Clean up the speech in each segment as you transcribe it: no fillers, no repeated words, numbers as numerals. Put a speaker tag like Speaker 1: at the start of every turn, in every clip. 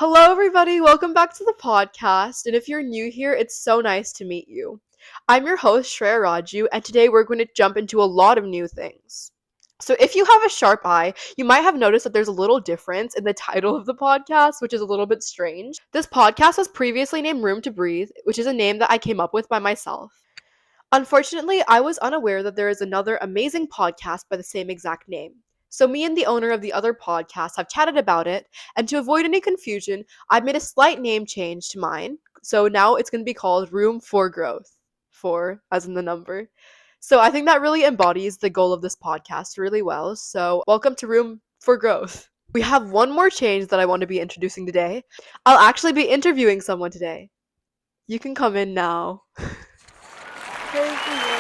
Speaker 1: Hello, everybody. Welcome back to the podcast. And if you're new here, it's so nice to meet you. I'm your host, Shreya Raju, and today we're going to jump into a lot of new things. So, if you have a sharp eye, you might have noticed that there's a little difference in the title of the podcast, which is a little bit strange. This podcast was previously named Room to Breathe, which is a name that I came up with by myself. Unfortunately, I was unaware that there is another amazing podcast by the same exact name. So, me and the owner of the other podcast have chatted about it, and to avoid any confusion, I've made a slight name change to mine. So now it's going to be called Room for Growth. Four, as in the number. So, I think that really embodies the goal of this podcast really well. So, welcome to Room for Growth. We have one more change that I want to be introducing today. I'll actually be interviewing someone today. You can come in now.
Speaker 2: Hey everyone.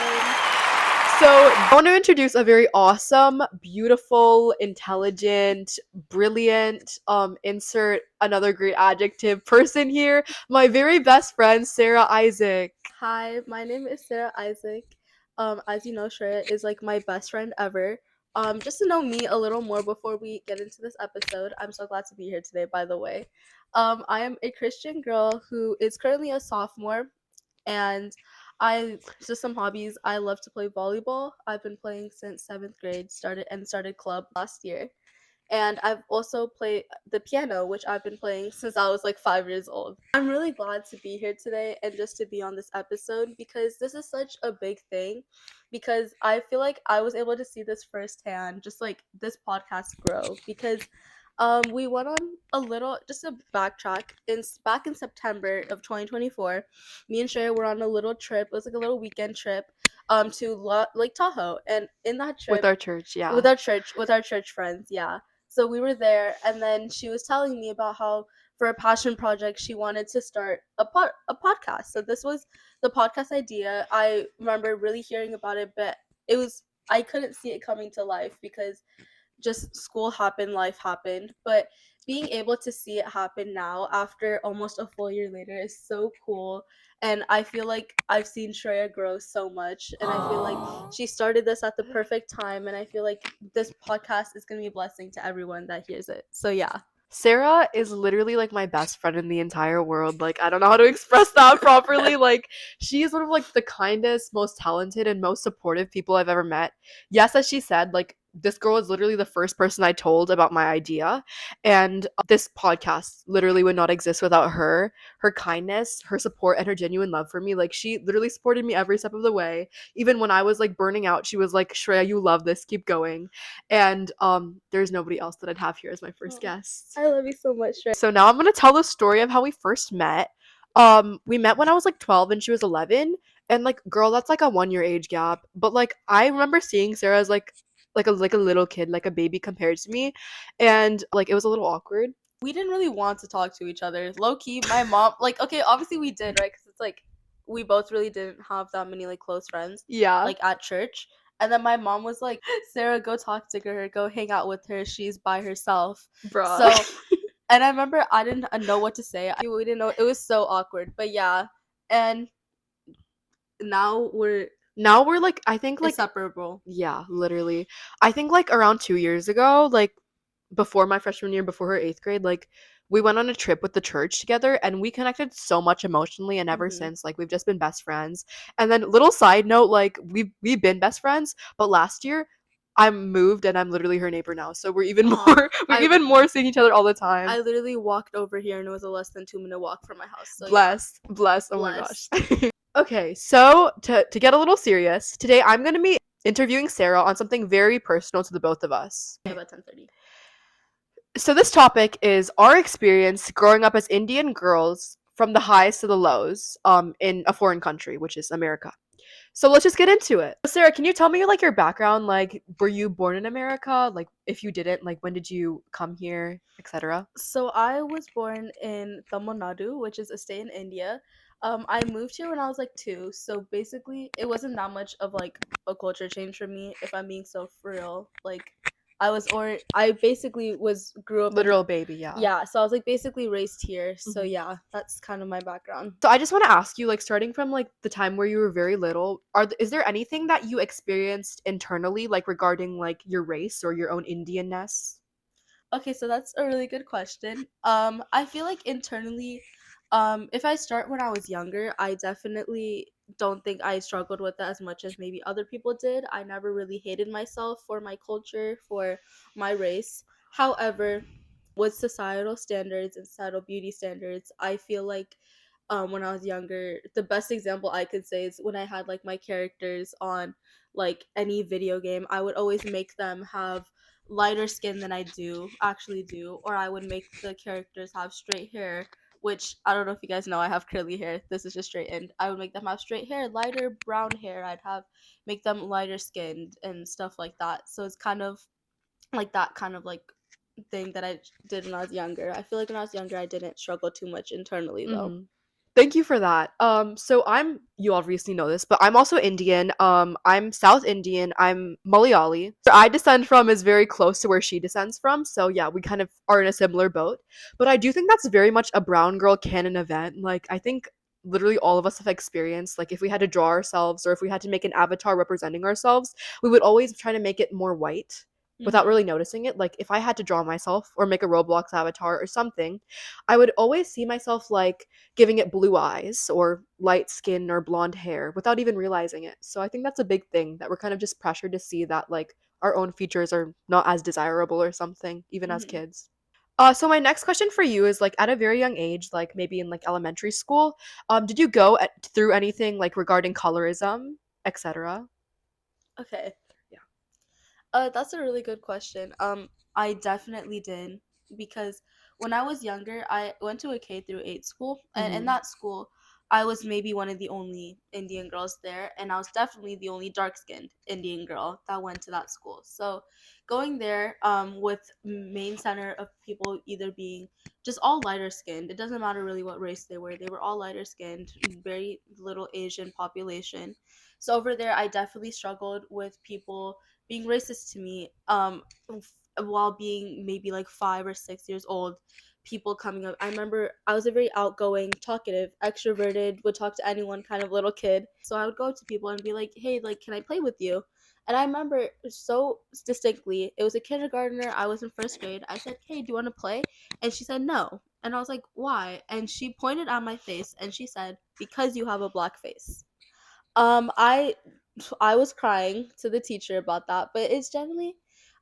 Speaker 1: So, I want to introduce a very awesome, beautiful, intelligent, brilliant, insert another great adjective person here. My very best friend, Sarah Isaac.
Speaker 2: Hi, my name is Sarah Isaac. As you know, Shreya is like my best friend ever. Just to know me a little more before we get into this episode, I'm so glad to be here today, by the way. I am a Christian girl who is currently a sophomore, and just some hobbies. I love to play volleyball. I've been playing since 7th grade, started club last year. And I've also played the piano, which I've been playing since I was like 5 years old. I'm really glad to be here today and just to be on this episode because this is such a big thing. Because I feel like I was able to see this firsthand, just like this podcast grow. Because we went on a little, just to backtrack, back in September of 2024, me and Shreya were on a little trip. It was like a little weekend trip to Lake Tahoe. And in that trip,
Speaker 1: With our church, yeah.
Speaker 2: with our church friends, yeah. So we were there, and then she was telling me about how for a passion project she wanted to start a podcast. So this was the podcast idea. I remember really hearing about it, but I couldn't see it coming to life because just school happened, life happened. But being able to see it happen now after almost a full year later is so cool. And I feel like I've seen Shreya grow so much. And I feel like she started this at the perfect time. And I feel like this podcast is going to be a blessing to everyone that hears it. So, yeah.
Speaker 1: Sarah is literally like my best friend in the entire world. Like, I don't know how to express that properly. Like, she is one of like the kindest, most talented, and most supportive people I've ever met. Yes, as she said, like this girl is literally the first person I told about my idea. And this podcast literally would not exist without her kindness, her support, and her genuine love for me. Like, she literally supported me every step of the way. Even when I was like burning out, she was like, Shreya, you love this, keep going. And there's nobody else that I'd have here as my first guest.
Speaker 2: I love you so much, Shreya.
Speaker 1: So now I'm gonna tell the story of how we first met. We met when I was like 12 and she was 11, and like, girl, that's like a 1 year age gap. But like, I remember seeing Sarah as like a little kid, like a baby compared to me, and like it was a little awkward.
Speaker 2: We didn't really want to talk to each other. Low key, my mom, like, okay, obviously we did, right? Because it's like we both really didn't have that many like close friends,
Speaker 1: Yeah.
Speaker 2: like at church. And then my mom was like, Sarah, go talk to her, go hang out with her. She's by herself.
Speaker 1: Bruh.
Speaker 2: So, and I remember I didn't know what to say. We didn't know. It was so awkward. But yeah, and now we're
Speaker 1: like, I think like
Speaker 2: inseparable.
Speaker 1: yeah, literally. I think like around 2 years ago, like before my freshman year, before her 8th grade, like we went on a trip with the church together and we connected so much emotionally, and ever since, like, we've just been best friends. And then, little side note, like we've been best friends, but last year I moved and I'm literally her neighbor now, so we're even more even more seeing each other all the time.
Speaker 2: I literally walked over here and it was a less than 2 minute walk from my house. So
Speaker 1: blessed. Oh my gosh. Okay, so to get a little serious, today I'm going to be interviewing Sarah on something very personal to the both of us.
Speaker 2: About 10:30.
Speaker 1: So this topic is our experience growing up as Indian girls, from the highs to the lows, in a foreign country, which is America. So let's just get into it. Sarah, can you tell me like your background? Like, were you born in America? Like, if you didn't, like, when did you come here, etc.?
Speaker 2: So I was born in Tamil Nadu, which is a state in India. I moved here when I was like 2, so basically it wasn't that much of like a culture change for me, if I'm being so for real. Like, I basically grew up
Speaker 1: Literal baby, yeah.
Speaker 2: Yeah, so I was like basically raised here. So yeah, that's kind of my background.
Speaker 1: So I just want to ask you, like, starting from like the time where you were very little, is there anything that you experienced internally, like regarding like your race or your own Indianness?
Speaker 2: Okay, so that's a really good question. I feel like internally, if I start when I was younger, I definitely don't think I struggled with that as much as maybe other people did. I never really hated myself for my culture, for my race. However, with societal standards and societal beauty standards, I feel like when I was younger, the best example I could say is when I had like my characters on like any video game, I would always make them have lighter skin than I do actually do, or I would make the characters have straight hair, which I don't know if you guys know I have curly hair. This is just straightened. I would make them have straight hair, lighter brown hair. I'd have make them lighter skinned and stuff like that. So it's kind of like that kind of like thing that I did when I was younger. I feel like when I was younger I didn't struggle too much internally though.
Speaker 1: Mhm. Thank you for that. So you obviously know this, but I'm also Indian. I'm South Indian. I'm Malayali. Where I descend from is very close to where she descends from. So yeah, we kind of are in a similar boat. But I do think that's very much a brown girl canon event. Like I think literally all of us have experienced like if we had to draw ourselves or if we had to make an avatar representing ourselves, we would always try to make it more white without
Speaker 2: Mhm.
Speaker 1: really noticing it. Like if I had to draw myself or make a Roblox avatar or something, I would always see myself like giving it blue eyes or light skin or blonde hair without even realizing it. So I think that's a big thing that we're kind of just pressured to see that like our own features are not as desirable or something, even as
Speaker 2: Mhm.
Speaker 1: kids. So my next question for you is like at a very young age, like maybe in like elementary school, did you through anything like regarding colorism, etc.?
Speaker 2: Okay.
Speaker 1: Yeah.
Speaker 2: That's a really good question. I definitely did because when I was younger, I went to a K through 8 school, and in
Speaker 1: Mm-hmm.
Speaker 2: that school, I was maybe one of the only Indian girls there, and I was definitely the only dark-skinned Indian girl that went to that school. So, going there, with main center of people either being just all lighter skinned, it doesn't matter really what race they were all lighter skinned, very little Asian population. So over there, I definitely struggled with people being racist to me while being maybe like 5 or 6 years old, people coming up. I remember I was a very outgoing, talkative, extroverted, would talk to anyone kind of little kid. So I would go up to people and be like, hey, like, can I play with you? And I remember so distinctly, it was a kindergartner. I was in first grade. I said, hey, do you want to play? And she said no. And I was like, why? And she pointed at my face and she said, because you have a black face. um i I was crying to the teacher about that, but it's generally,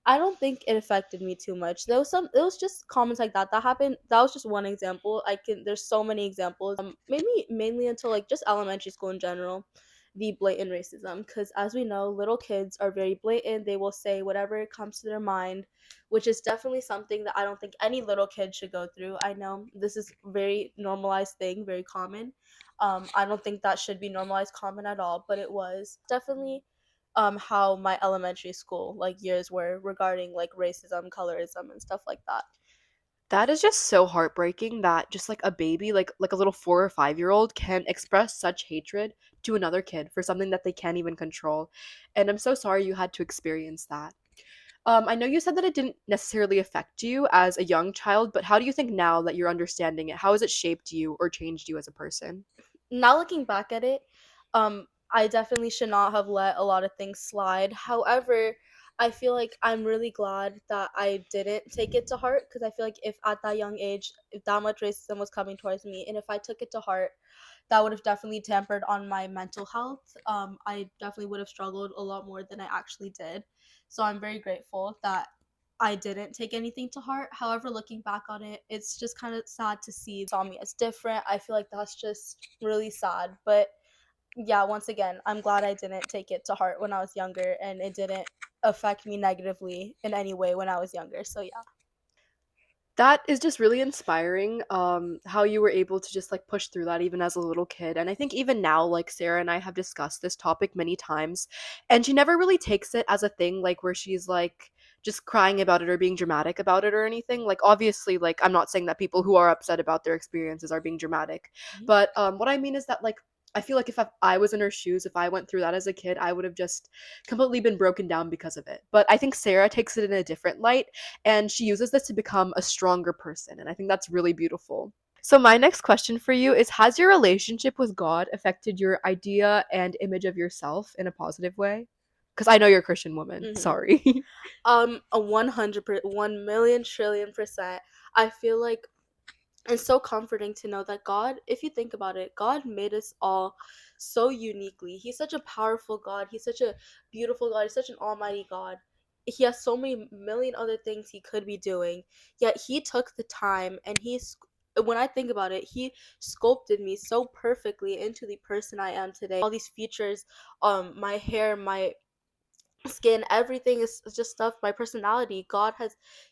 Speaker 2: I don't think it affected me too much. There was just comments like that happened. That was just one example. There's so many examples. Maybe mainly until like just elementary school in general, the blatant racism, because as we know, little kids are very blatant. They will say whatever comes to their mind, which is definitely something that I don't think any little kid should go through. I know this is very normalized thing, very common. I don't think that should be normalized common at all, but it was definitely how my elementary school like years were regarding like racism, colorism, and stuff like that.
Speaker 1: That is just so heartbreaking that just like a baby, like a little 4 or 5 year old can express such hatred to another kid for something that they can't even control. And I'm so sorry you had to experience that. I know you said that it didn't necessarily affect you as a young child, but how do you think now that you're understanding it? How has it shaped you or changed you as a person?
Speaker 2: Now looking back at it, I definitely should not have let a lot of things slide. However, I feel like I'm really glad that I didn't take it to heart, because I feel like if at that young age, if that much racism was coming towards me, and if I took it to heart, that would have definitely tampered on my mental health. I definitely would have struggled a lot more than I actually did. So I'm very grateful that I didn't take anything to heart. However, looking back on it, it's just kind of sad to see saw me as different. I feel like that's just really sad. But yeah, once again, I'm glad I didn't take it to heart when I was younger, and it didn't affect me negatively in any way when I was younger. So yeah.
Speaker 1: That is just really inspiring, how you were able to just like push through that even as a little kid. And I think even now, like Sarah and I have discussed this topic many times, and she never really takes it as a thing like where she's like just crying about it or being dramatic about it or anything. Like obviously, like I'm not saying that people who are upset about their experiences are being dramatic,
Speaker 2: Mhm.
Speaker 1: but what I mean is that like I feel like if I was in her shoes, if I went through that as a kid, I would have just completely been broken down because of it. But I think Sarah takes it in a different light and she uses this to become a stronger person, and I think that's really beautiful. So my next question for you is, has your relationship with God affected your idea and image of yourself in a positive way? Because I know you're a Christian woman.
Speaker 2: Mm-hmm.
Speaker 1: Sorry.
Speaker 2: A 1,000,000,000%. I feel like it's so comforting to know that God, if you think about it, God made us all so uniquely. He's such a powerful God. He's such a beautiful God. He's such an almighty God. He has so many million other things he could be doing. Yet he took the time and when I think about it, he sculpted me so perfectly into the person I am today. All these features, my hair, my skin, everything is just stuff, my personality.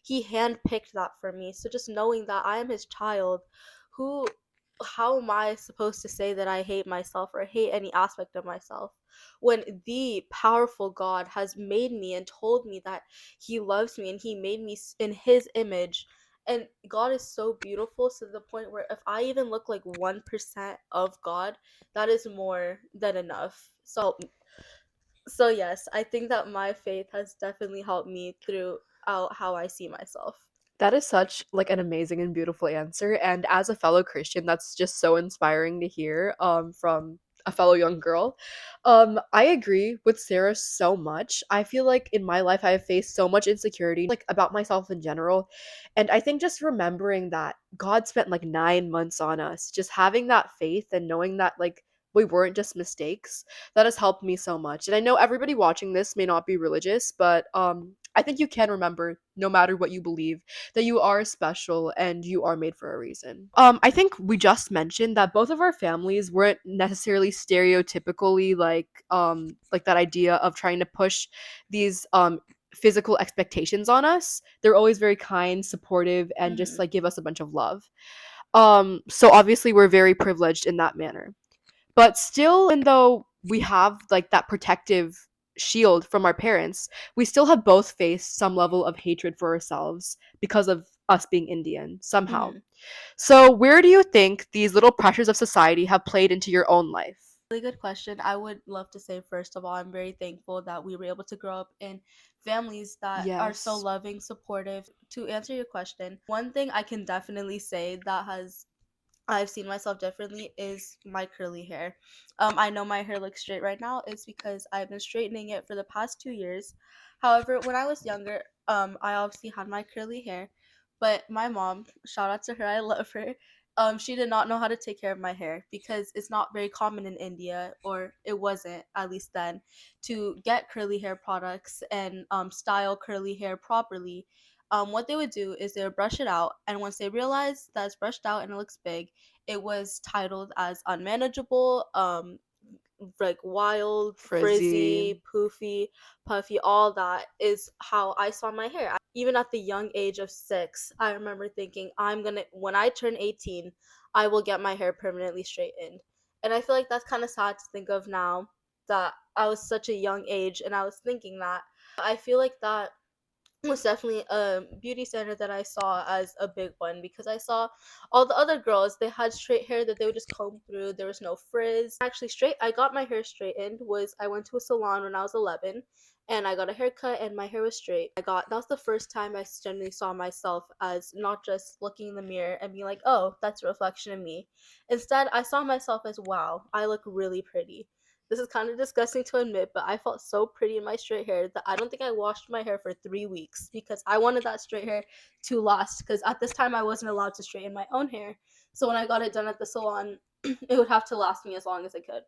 Speaker 2: He handpicked that for me. So just knowing that I am his child, who how am I supposed to say that I hate myself or hate any aspect of myself when the powerful God has made me and told me that he loves me and he made me in his image. And God is so beautiful, so to the point where if I even look like 1% of God, that is more than enough. So yes, I think that my faith has definitely helped me throughout how I see myself.
Speaker 1: That is such like an amazing and beautiful answer. And as a fellow Christian, that's just so inspiring to hear from a fellow young girl. I agree with Sarah so much. I feel like in my life I have faced so much insecurity like about myself in general. And I think just remembering that God spent like 9 months on us, just having that faith and knowing that like we weren't just mistakes, that has helped me so much. And I know everybody watching this may not be religious, but I think you can remember, no matter what you believe, that you are special and you are made for a reason. I think we just mentioned that both of our families weren't necessarily stereotypically like that idea of trying to push these physical expectations on us. They're always very kind, supportive, and just
Speaker 2: Mm-hmm.
Speaker 1: like give us a bunch of love. So obviously we're very privileged in that manner. But still, even though we have like that protective shield from our parents, we still have both faced some level of hatred for ourselves because of us being Indian somehow.
Speaker 2: Mm-hmm.
Speaker 1: So, where do you think these little pressures of society have played into your own life?
Speaker 2: Really good question. I would love to say, first of all, I'm very thankful that we were able to grow up in families that are so
Speaker 1: Yes.
Speaker 2: loving, supportive. To answer your question, one thing I can definitely say that has I've seen myself differently is my curly hair. I know my hair looks straight right now. It's because I've been straightening it for the past 2 years. However, when I was younger, I obviously had my curly hair, but my mom, shout out to her, I love her. She did not know how to take care of my hair because it's not very common in India, or it wasn't at least then, to get curly hair products and style curly hair properly. What they would do is they would brush it out, and once they realized that it's brushed out and it looks big, it was titled as unmanageable, like wild,
Speaker 1: Frizzy.
Speaker 2: frizzy, poofy, puffy. All that is how I saw my hair. Even at the young age of 6, I remember thinking, when I turn 18, I will get my hair permanently straightened. And I feel like that's kind of sad to think of now, that I was such a young age and I was thinking that. I feel like that was definitely a beauty standard that I saw as a big one, because I saw all the other girls, they had straight hair that they would just comb through. There was no frizz. Actually, straight I got my hair straightened was I went to a salon when I was 11, and I got a haircut and my hair was straight. I got That was the first time I generally saw myself as not just looking in the mirror and being like, "Oh, that's a reflection of me." Instead, I saw myself as, "Wow, I look really pretty." This is kind of disgusting to admit, but I felt so pretty in my straight hair that I don't think I washed my hair for 3 weeks because I wanted that straight hair to last. Because at this time, I wasn't allowed to straighten my own hair. So when I got it done at the salon, it would have to last me as long as it could.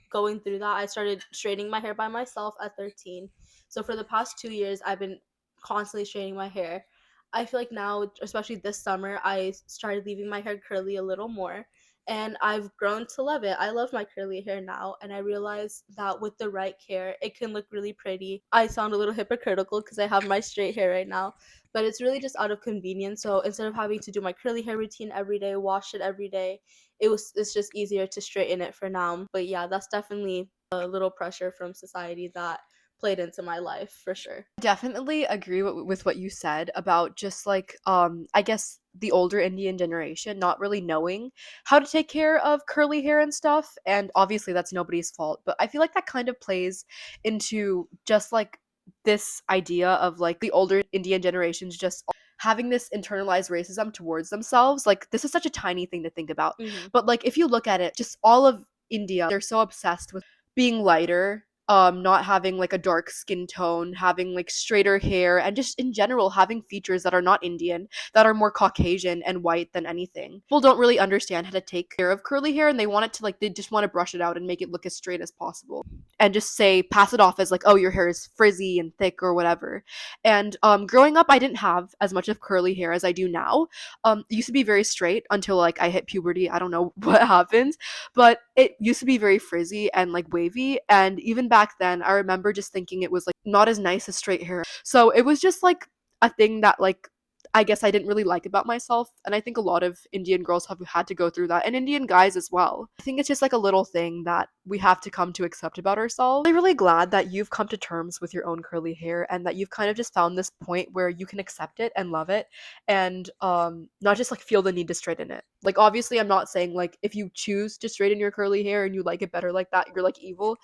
Speaker 2: Going through that, I started straightening my hair by myself at 13. So for the past 2 years, I've been constantly straightening my hair. I feel like now, especially this summer, I started leaving my hair curly a little more, and I've grown to love it. I love my curly hair now, and I realize that with the right care, it can look really pretty. I sound a little hypocritical because I have my straight hair right now, but it's really just out of convenience. So instead of having to do my curly hair routine every day, wash it every day, it's just easier to straighten it for now. But yeah, that's definitely a little pressure from society that played into my life for sure.
Speaker 1: Definitely agree with what you said about just like I guess the older Indian generation not really knowing how to take care of curly hair and stuff, and obviously that's nobody's fault, but I feel like that kind of plays into just like this idea of like the older Indian generations just having this internalized racism towards themselves. Like this is such a tiny thing to think about,
Speaker 2: Mm-hmm.
Speaker 1: but like if you look at it, just all of India, they're so obsessed with being lighter, not having like a dark skin tone, having like straighter hair, and just in general having features that are not Indian, that are more Caucasian and white than anything. People don't really understand how to take care of curly hair, and they want it to like, they just want to brush it out and make it look as straight as possible and just say, pass it off as like, oh, your hair is frizzy and thick or whatever. And growing up, I didn't have as much of curly hair as I do now. It used to be very straight until like I hit puberty. I don't know what happens, but it used to be very frizzy and like wavy. And even back then, I remember just thinking it was like not as nice as straight hair. So it was just like a thing that like I guess I didn't really like about myself. And I think a lot of Indian girls have had to go through that, and Indian guys as well. I think it's just like a little thing that we have to come to accept about ourselves. I'm really glad that you've come to terms with your own curly hair and that you've kind of just found this point where you can accept it and love it, and not just like feel the need to straighten it. Like obviously I'm not saying like if you choose to straighten your curly hair and you like it better like that, you're like evil.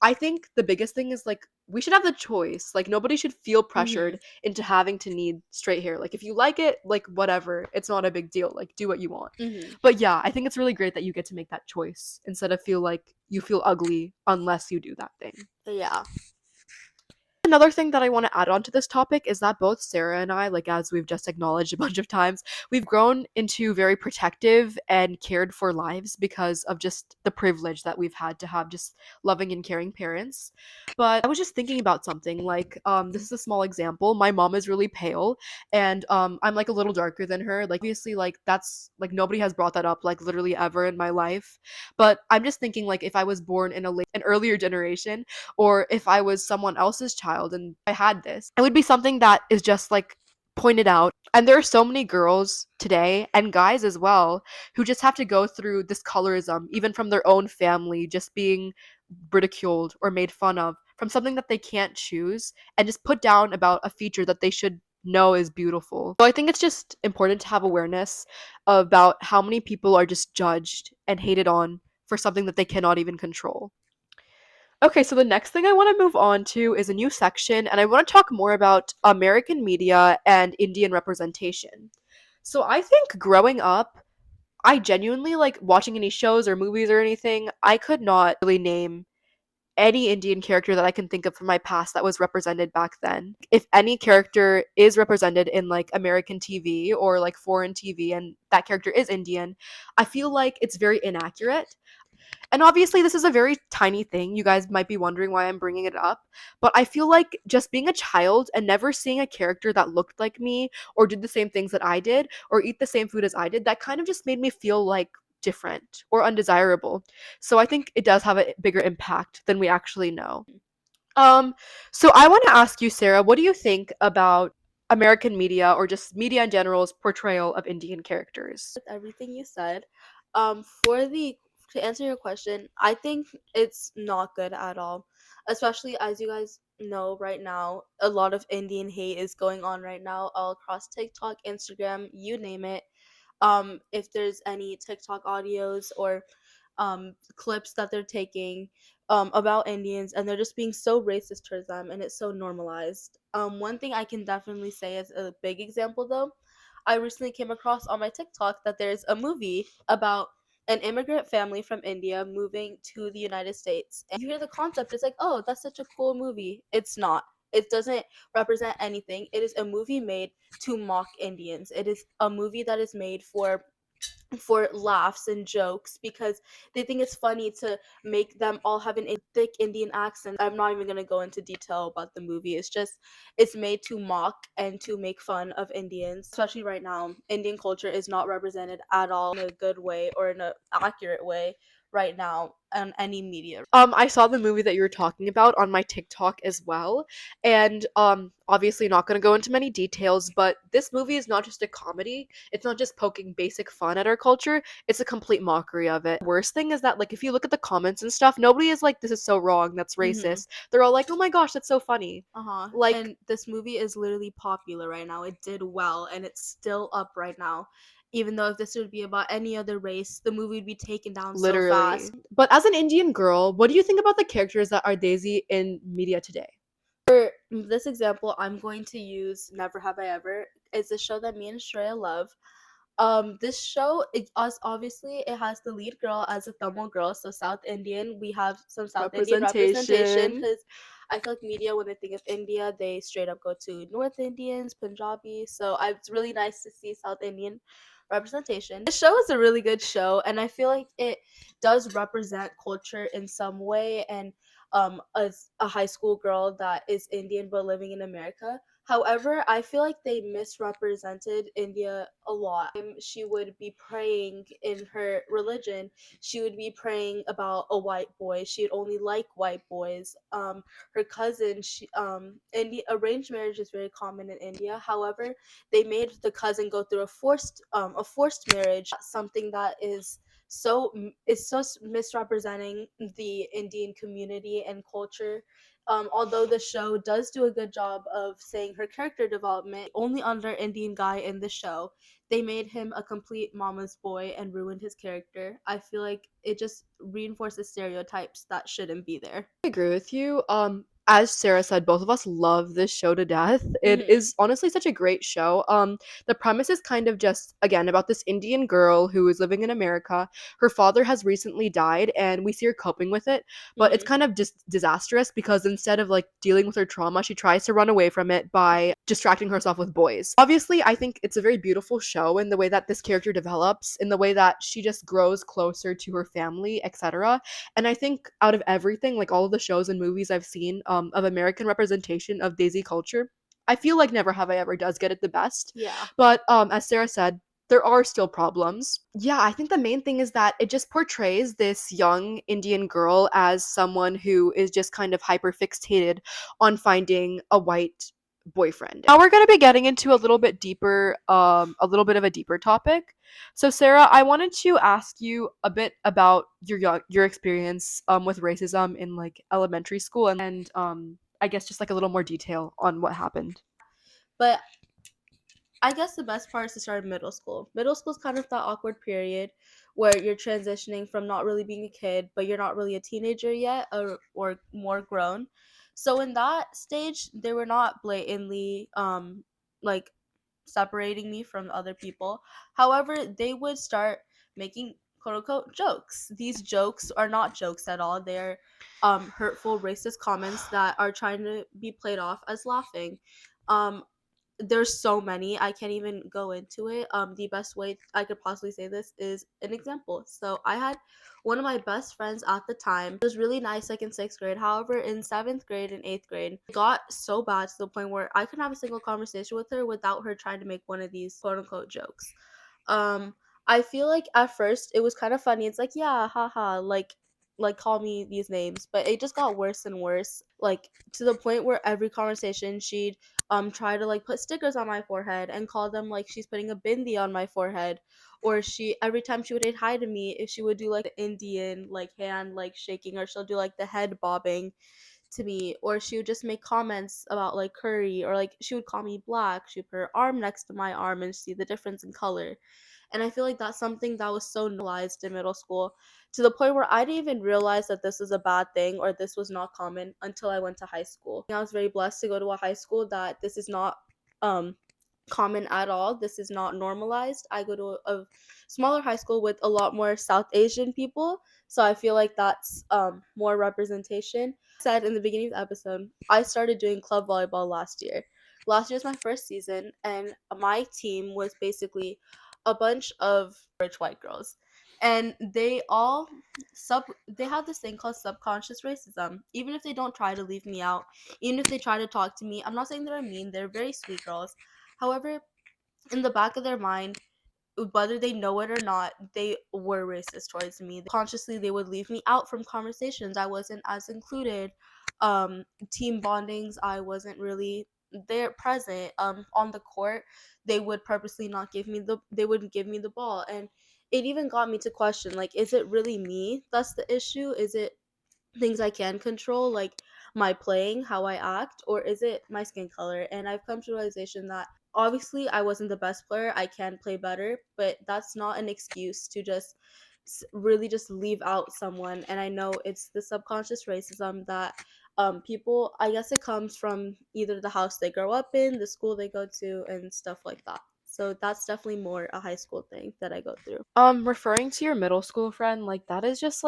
Speaker 1: I think the biggest thing is like we should have the choice. Like nobody should feel
Speaker 2: Mhm.
Speaker 1: pressured into having to need straight hair. Like if you like it, like whatever, it's not a big deal. Like do what you want.
Speaker 2: Mhm.
Speaker 1: But yeah, I think it's really great that you get to make that choice instead of feel like you feel ugly unless you do that thing.
Speaker 2: Yeah.
Speaker 1: Another thing that I want to add on to this topic is that both Sarah and I, like as we've just acknowledged a bunch of times, we've grown into very protective and cared for lives because of just the privilege that we've had to have just loving and caring parents. But I was just thinking about something like this is a small example. My mom is really pale, and I'm like a little darker than her. Like obviously like that's like nobody has brought that up like literally ever in my life. But I'm just thinking like if I was born in an earlier generation, or if I was someone else's child and I had this, it would be something that is just like pointed out. And there are so many girls today and guys as well who just have to go through this colorism, even from their own family, just being ridiculed or made fun of from something that they can't choose and just put down about a feature that they should know is beautiful. So I think it's just important to have awareness about how many people are just judged and hated on for something that they cannot even control. Okay, so the next thing I want to move on to is a new section, and I want to talk more about American media and Indian representation. So I think growing up, I genuinely like watching any shows or movies or anything. I could not really name any Indian character that I can think of from my past that was represented back then. If any character is represented in like American TV or like foreign TV and that character is Indian, I feel like it's very inaccurate. And obviously, this is a very tiny thing. You guys might be wondering why I'm bringing it up. But I feel like just being a child and never seeing a character that looked like me or did the same things that I did or eat the same food as I did, that kind of just made me feel like different or undesirable. So I think it does have a bigger impact than we actually know. Um, so I want to ask you, Sarah, what do you think about American media or just media in general's portrayal of Indian characters?
Speaker 2: With everything you said, for the to answer your question, I think it's not good at all. Especially as you guys know right now, a lot of Indian hate is going on right now all across TikTok, Instagram, you name it. If there's any TikTok audios or clips that they're taking about Indians, and they're just being so racist towards them, and it's so normalized. One thing I can definitely say is a big example though. I recently came across on my TikTok that there's a movie about an immigrant family from India moving to the United States. And you hear the concept, it's like, oh, that's such a cool movie. It's not. It doesn't represent anything. It is a movie made to mock Indians. It is a movie that is made for laughs and jokes because they think it's funny to make them all have an thick Indian accent. I'm not even going to go into detail about the movie. It's just it's made to mock and to make fun of Indians. Especially right now, Indian culture is not represented at all in a good way or in an accurate way right now on any media.
Speaker 1: I saw the movie that you were talking about on my TikTok as well, and obviously not going to go into many details, but this movie is not just a comedy. It's not just poking basic fun at our culture. It's a complete mockery of it. Worst thing is that like if you look at the comments and stuff, nobody is like this is so wrong, that's
Speaker 2: Mhm.
Speaker 1: racist. They're all like, "Oh my gosh, that's so funny."
Speaker 2: Uh-huh.
Speaker 1: Like
Speaker 2: And this movie is literally popular right now. It did well and it's still up right now. Even though if this would be about any other race, the movie would be taken down so
Speaker 1: literally.
Speaker 2: fast.
Speaker 1: But as an Indian girl, what do you think about the characters that are Desi in media today?
Speaker 2: For this example, I'm going to use Never Have I Ever. It's a show that me and Shreya love. This show, obviously it has the lead girl as a Tamil girl, so South Indian. We have some South Indian representation
Speaker 1: Representation.
Speaker 2: because I feel like media, when they think of India, they straight up go to North Indians, Punjabi. So it's really nice to see South Indian representation. This show is a really good show, and I feel like it does represent culture in some way. And as a high school girl that is Indian but living in America. However, I feel like they misrepresented India a lot. She would be praying in her religion. She would be praying about a white boy. She'd only like white boys. Her cousin, arranged marriage is very common in India. However, they made the cousin go through a forced marriage, something that is so misrepresenting the Indian community and culture. Although the show does do a good job of saying her character development, only under Indian guy in the show, they made him a complete mama's boy and ruined his character. I feel like it just reinforces stereotypes that shouldn't be there.
Speaker 1: I agree with you. As Sarah said, both of us love this show to death. It
Speaker 2: Hmm.
Speaker 1: is honestly such a great show. The premise is kind of just again about this Indian girl who is living in America. Her father has recently died, and we see her coping with it. But it's
Speaker 2: Hmm.
Speaker 1: kind of just disastrous because instead of like dealing with her trauma, she tries to run away from it by distracting herself with boys. Obviously, I think it's a very beautiful show in the way that this character develops, in the way that she just grows closer to her family, etc. And I think out of everything, like all of the shows and movies I've seen of American representation of Desi culture, I feel like Never Have I Ever does get it the best.
Speaker 2: Yeah.
Speaker 1: But as Sarah said, there are still problems. Yeah, I think the main thing is that it just portrays this young Indian girl as someone who is just kind of hyper fixated on finding a white boyfriend. Now we're going to be getting into a little bit of a deeper topic. So Sarah, I wanted to ask you a bit about your experience with racism in like elementary school and I guess just like a little more detail on what happened.
Speaker 2: But I guess the best part is to start in middle school. Middle school is kind of that awkward period where you're transitioning from not really being a kid, but you're not really a teenager yet, or more grown. So in that stage, they were not blatantly like separating me from other people. However, they would start making quote unquote jokes. These jokes are not jokes at all. They're hurtful, racist comments that are trying to be played off as laughing. Um, there's so many, I can't even go into it. The best way I could possibly say this is an example. So I had one of my best friends at the time. It was really nice like in 6th grade. However, in 7th grade and 8th grade, it got so bad to the point where I couldn't have a single conversation with her without her trying to make one of these quote unquote jokes. um I feel like at first it was kind of funny. It's like, yeah, haha, like call me these names, but it just got worse and worse, like to the point where every conversation she'd try to like put stickers on my forehead and call them like she's putting a bindi on my forehead. Or she, every time she would say hi to me, if she would do like the Indian like hand like shaking, or she'll do like the head bobbing to me. Or she would just make comments about like curry, or like she would call me black. She would put her arm next to my arm and see the difference in color. And I feel like that's something that was so normalized in middle school, to the point where I didn't even realize that this was a bad thing or this was not common until I went to high school. I was very blessed to go to a high school that this is not um common at all. This is not normalized. I go to a smaller high school with a lot more South Asian people, so I feel like that's more representation. Said in the beginning of the episode, I started doing club volleyball last year. Last year was my first season, and my team was basically a bunch of rich white girls, and they have this thing called subconscious racism. Even if they don't try to leave me out, even if they try to talk to me, I'm not saying they're mean, they're very sweet girls. However, in the back of their mind, whether they know it or not, they were racist towards me. Consciously, they would leave me out from conversations. I wasn't as included. Team bondings, I wasn't really there present. On the court, they would purposely not give me they wouldn't give me the ball. And it even got me to question, like, is it really me that's the issue? Is it things I can control, like my playing, how I act, or is it my skin color? And I've come to the realization that obviously I wasn't the best player. I can play better, but that's not an excuse to just really just leave out someone. And I know it's the subconscious racism that people, I guess it comes from either the house they grow up in, the school they go to, and stuff like that. So that's definitely more a high school thing that I go through.
Speaker 1: Referring to your middle school friend, like that is just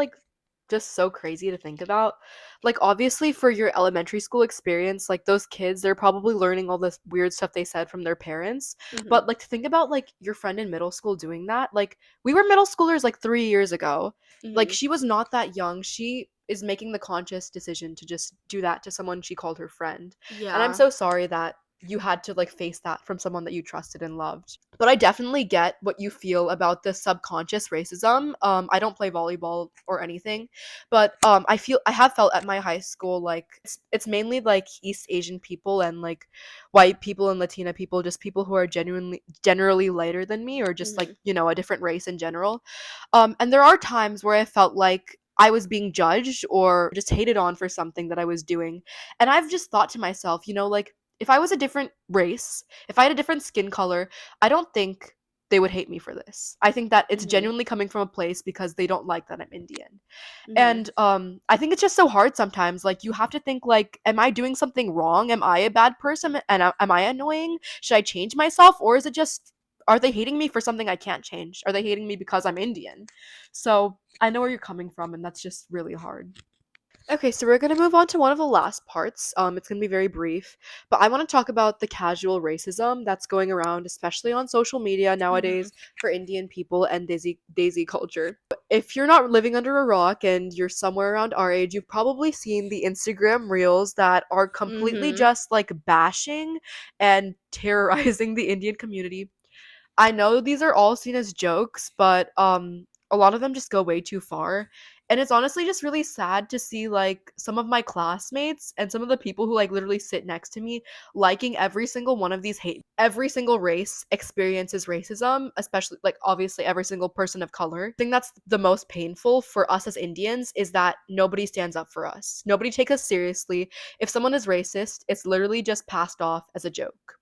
Speaker 1: so crazy to think about. Like obviously for your elementary school experience, like those kids, they're probably learning all this weird stuff they said from their parents.
Speaker 2: Mhm.
Speaker 1: But like to think about like your friend in middle school doing that, like we were middle schoolers like 3 years ago. Like
Speaker 2: Mhm.
Speaker 1: she was not that young. She is making the conscious decision to just do that to someone she called her friend. And I'm
Speaker 2: Yeah.
Speaker 1: so sorry that you had to like face that from someone that you trusted and loved. But I definitely get what you feel about the subconscious racism. I don't play volleyball or anything, but I have felt at my high school like it's mainly like East Asian people and like white people and Latina people, just people who are genuinely generally lighter than me or just like,
Speaker 2: Mhm.
Speaker 1: you know, a different race in general. And there are times where I felt like I was being judged or just hated on for something that I was doing. And I've just thought to myself, you know, like if I was a different race, if I had a different skin color, I don't think they would hate me for this. I think that it's
Speaker 2: Mhm.
Speaker 1: genuinely coming from a place because they don't like that I'm Indian.
Speaker 2: Mhm.
Speaker 1: And I think it's just so hard sometimes. Like you have to think like, am I doing something wrong? Am I a bad person? And am I annoying? Should I change myself, or is it just are they hating me for something I can't change? Are they hating me because I'm Indian? So I know where you're coming from, and that's just really hard. Okay, so we're going to move on to one of the last parts. It's going to be very brief, but I want to talk about the casual racism that's going around, especially on social media
Speaker 2: Mhm.
Speaker 1: nowadays for Indian people and Desi culture. If you're not living under a rock and you're somewhere around our age, you've probably seen the Instagram reels that are completely
Speaker 2: Mhm.
Speaker 1: just like bashing and terrorizing the Indian community. I know these are all seen as jokes, but a lot of them just go way too far. And it's honestly just really sad to see like some of my classmates and some of the people who like literally sit next to me liking every single one of these hate. Every single race experiences racism, especially like obviously every single person of color. I think that's the most painful for us as Indians is that nobody stands up for us. Nobody takes us seriously. If someone is racist, it's literally just passed off as a joke.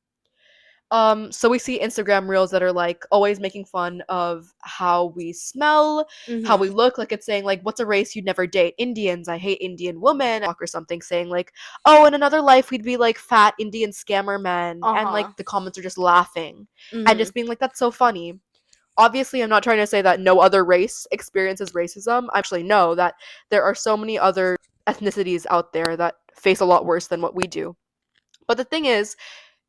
Speaker 1: So we see Instagram reels that are like always making fun of how we smell, how we
Speaker 2: Mhm.
Speaker 1: look, like it's saying like what's a race you'd never date? Indians, I hate Indian women, or something saying like, "Oh, in another life we'd be like fat Indian scammer men." And like
Speaker 2: Uh-huh.
Speaker 1: the comments are just laughing and
Speaker 2: Mhm.
Speaker 1: just being like that's so funny. Obviously, I'm not trying to say that no other race experiences racism. I actually know that there are so many other ethnicities out there that face a lot worse than what we do. But the thing is,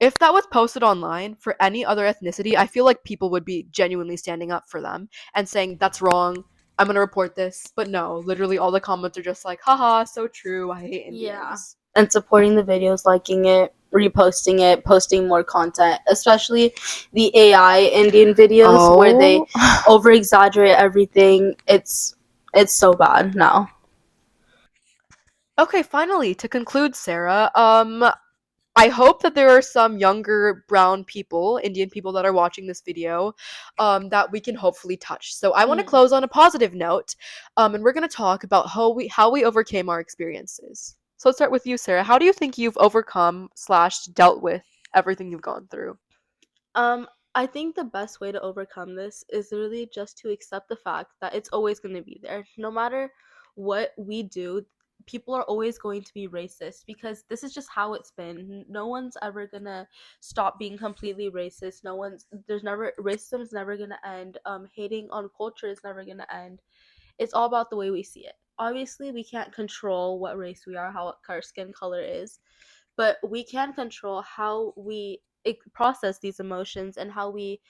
Speaker 1: if that was posted online for any other ethnicity, I feel like people would be genuinely standing up for them and saying, that's wrong. I'm going to report this. But no, literally all the comments are just like, haha, so true. I hate
Speaker 2: Yeah.
Speaker 1: Indians.
Speaker 2: And supporting the videos, liking it, reposting it, posting more content, especially the AI Indian videos where they
Speaker 1: Oh.
Speaker 2: over exaggerate everything. It's so bad now.
Speaker 1: Okay, finally, to conclude, Sarah, I hope that there are some younger brown people, Indian people that are watching this video, that we can hopefully touch. So I want to
Speaker 2: Mhm.
Speaker 1: close on a positive note, and we're going to talk about how we overcame our experiences. So let's start with you, Sarah. How do you think you've overcome slash dealt with everything you've gone through?
Speaker 2: Um, I think the best way to overcome this is really just to accept the fact that it's always going to be there. No matter what we do, people are always going to be racist because this is just how it's been. No one's ever going to stop being completely racist. There's never, racism is never going to end. Hating on culture is never going to end. It's all about the way we see it. Obviously, we can't control what race we are, how our skin color is, but we can control how we process these emotions and how we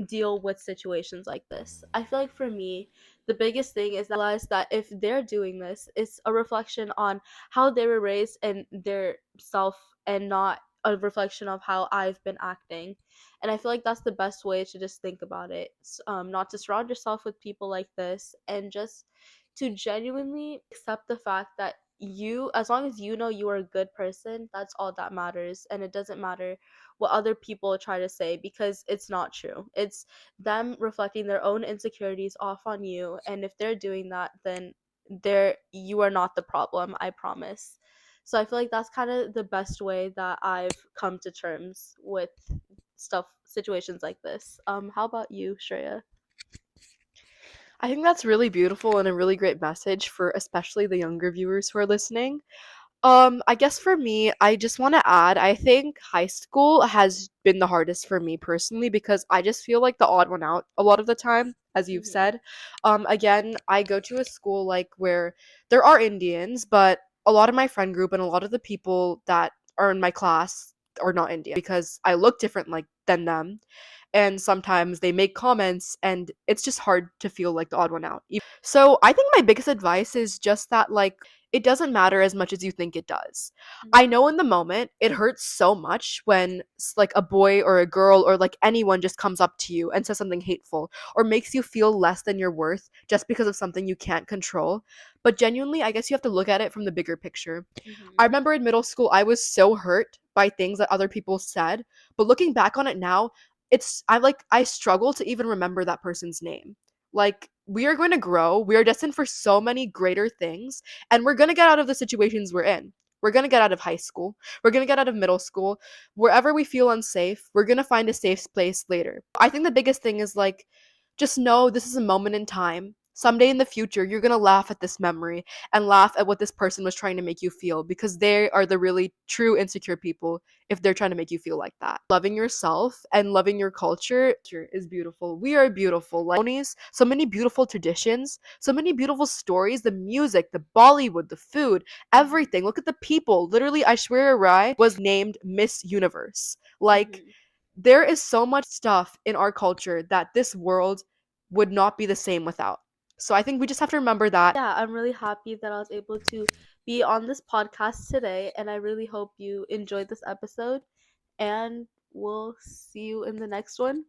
Speaker 2: deal with situations like this. I feel like for me, the biggest thing is that I realize that if they're doing this, it's a reflection on how they were raised and their self and not a reflection of how I've been acting. And I feel like that's the best way to just think about it. Not to surround yourself with people like this and just to genuinely accept the fact that you, as long as you know you are a good person, that's all that matters. And it doesn't matter what other people try to say because it's not true. It's them reflecting their own insecurities off on you. And if they're doing that, then you are not the problem, I promise. So I feel like that's kind of the best way that I've come to terms with situations like this. How about you, Shreya?
Speaker 1: I think that's really beautiful and a really great message for especially the younger viewers who are listening. I guess for me, I just want to add, I think high school has been the hardest for me personally because I just feel like the odd one out a lot of the time, as you've
Speaker 2: Mhm.
Speaker 1: said. Again, I go to a school like where there are Indians, but a lot of my friend group and a lot of the people that are in my class are not Indian because I look different like than them. And sometimes they make comments and it's just hard to feel like the odd one out. So I think my biggest advice is just that like it doesn't matter as much as you think it does. I
Speaker 2: Mhm.
Speaker 1: know in the moment it hurts so much when like a boy or a girl or like anyone just comes up to you and says something hateful or makes you feel less than your worth just because of something you can't control. But genuinely, I guess you have to look at it from the bigger picture. I
Speaker 2: Mhm.
Speaker 1: remember in middle school, I was so hurt by things that other people said, but looking back on it now, I struggle to even remember that person's name. Like we are going to grow, we are destined for so many greater things, and we're going to get out of the situations we're in. We're going to get out of high school. We're going to get out of middle school. Wherever we feel unsafe, we're going to find a safe place later. I think the biggest thing is like just know this is a moment in time. Someday in the future, you're going to laugh at this memory and laugh at what this person was trying to make you feel because they are the really true insecure people if they're trying to make you feel like that. Loving yourself and loving your culture is beautiful. We are beautiful. Like so many beautiful traditions, so many beautiful stories, the music, the Bollywood, the food,
Speaker 2: Mhm.
Speaker 1: everything. Look at the people. Literally, Aishwarya Rai was named Miss Universe. Like
Speaker 2: Mhm.
Speaker 1: there is so much stuff in our culture that this world would not be the same without. So I think we just have to remember that.
Speaker 2: Yeah, I'm really happy that I was able to be on this podcast today, and I really hope you enjoyed this episode. And we'll see you in the next one.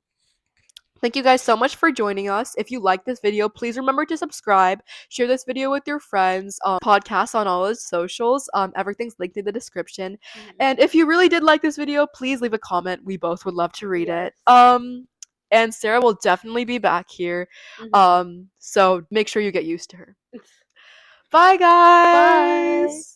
Speaker 1: Thank you guys so much for joining us. If you like this video, please remember to subscribe, share this video with your friends, podcast on all its socials. Everything's linked in the description.
Speaker 2: Mhm.
Speaker 1: And if you really did like this video, please leave a comment. We both would love to read it.
Speaker 2: Yes.
Speaker 1: And Sarah will definitely be back here.
Speaker 2: Mhm.
Speaker 1: So make sure you get used to her. Bye, guys.
Speaker 2: Bye.